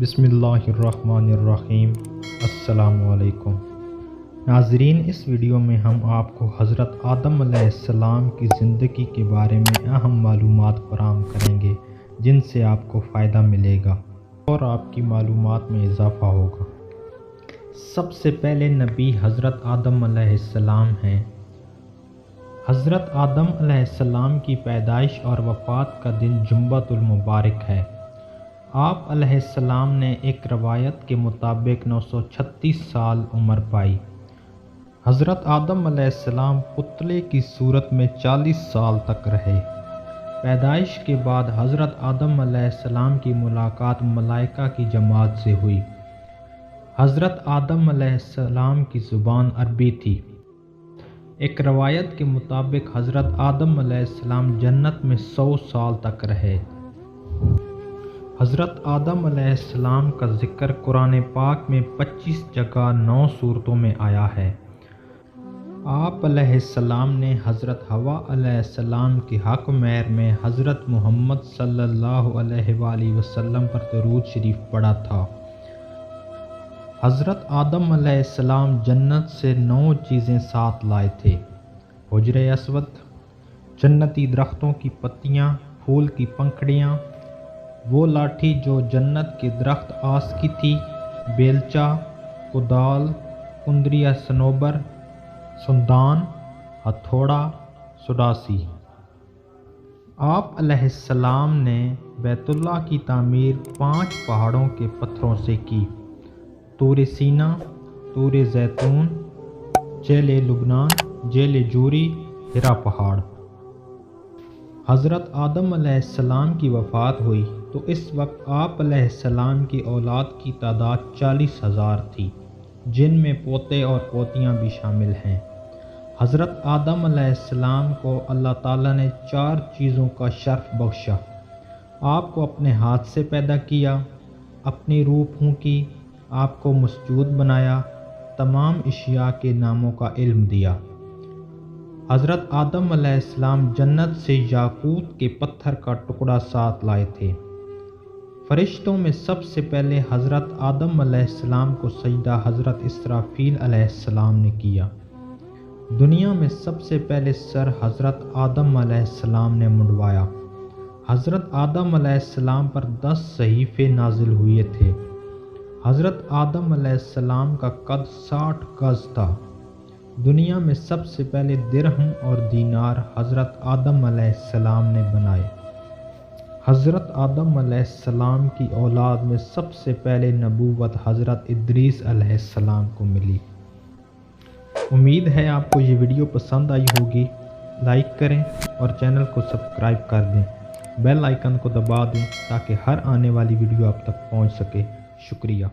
بسم اللہ الرحمن الرحیم۔ السلام علیکم ناظرین، اس ویڈیو میں ہم آپ کو حضرت آدم علیہ السلام کی زندگی کے بارے میں اہم معلومات فراہم کریں گے جن سے آپ کو فائدہ ملے گا اور آپ کی معلومات میں اضافہ ہوگا۔ سب سے پہلے نبی حضرت آدم علیہ السلام ہیں۔ حضرت آدم علیہ السلام کی پیدائش اور وفات کا دن جمعۃ المبارک ہے۔ آپ علیہ السلام نے ایک روایت کے مطابق 936 سال عمر پائی۔ حضرت آدم علیہ السلام پتلے کی صورت میں 40 سال تک رہے۔ پیدائش کے بعد حضرت آدم علیہ السلام کی ملاقات ملائکہ کی جماعت سے ہوئی۔ حضرت آدم علیہ السلام کی زبان عربی تھی۔ ایک روایت کے مطابق حضرت آدم علیہ السلام جنت میں 100 سال تک رہے۔ حضرت آدم علیہ السلام کا ذکر قرآن پاک میں 25 جگہ 9 صورتوں میں آیا ہے۔ آپ علیہ السلام نے حضرت حوا علیہ السلام کے حق مہر میں حضرت محمد صلی اللہ علیہ وآلہ وسلم پر درود شریف پڑھا تھا۔ حضرت آدم علیہ السلام جنت سے 9 چیزیں ساتھ لائے تھے: حجر اسود، جنتی درختوں کی پتیاں، پھول کی پنکھڑیاں، وہ لاٹھی جو جنت کے درخت آس کی تھی، بیلچہ، کدال، کندریا صنوبر، سندان، ہتھوڑا، سڈاسی۔ آپ علیہ السلام نے بیت اللہ کی تعمیر 5 پہاڑوں کے پتھروں سے کی: طور سینا، طور زیتون، جیل لبنان، جیل جوری، ہرا پہاڑ۔ حضرت آدم علیہ السلام کی وفات ہوئی تو اس وقت آپ علیہ السلام کی اولاد کی تعداد 40,000 تھی، جن میں پوتے اور پوتیاں بھی شامل ہیں۔ حضرت آدم علیہ السلام کو اللہ تعالیٰ نے 4 چیزوں کا شرف بخشا: آپ کو اپنے ہاتھ سے پیدا کیا، اپنی روح پھونکی، آپ کو مسجود بنایا، تمام اشیاء کے ناموں کا علم دیا۔ حضرت آدم علیہ السلام جنت سے یاقوت کے پتھر کا ٹکڑا ساتھ لائے تھے۔ فرشتوں میں سب سے پہلے حضرت آدم علیہ السلام کو سجدہ حضرت اسرافیل علیہ السلام نے کیا۔ دنیا میں سب سے پہلے سر حضرت آدم علیہ السلام نے منڈوایا۔ حضرت آدم علیہ السلام پر 10 صحیفے نازل ہوئے تھے۔ حضرت آدم علیہ السلام کا قد 60 گز تھا۔ دنیا میں سب سے پہلے درہم اور دینار حضرت آدم علیہ السلام نے بنائے۔ حضرت آدم علیہ السلام کی اولاد میں سب سے پہلے نبوت حضرت ادریس علیہ السلام کو ملی۔ امید ہے آپ کو یہ ویڈیو پسند آئی ہوگی۔ لائک کریں اور چینل کو سبسکرائب کر دیں۔ بیل آئیکن کو دبا دیں تاکہ ہر آنے والی ویڈیو آپ تک پہنچ سکے۔ شکریہ۔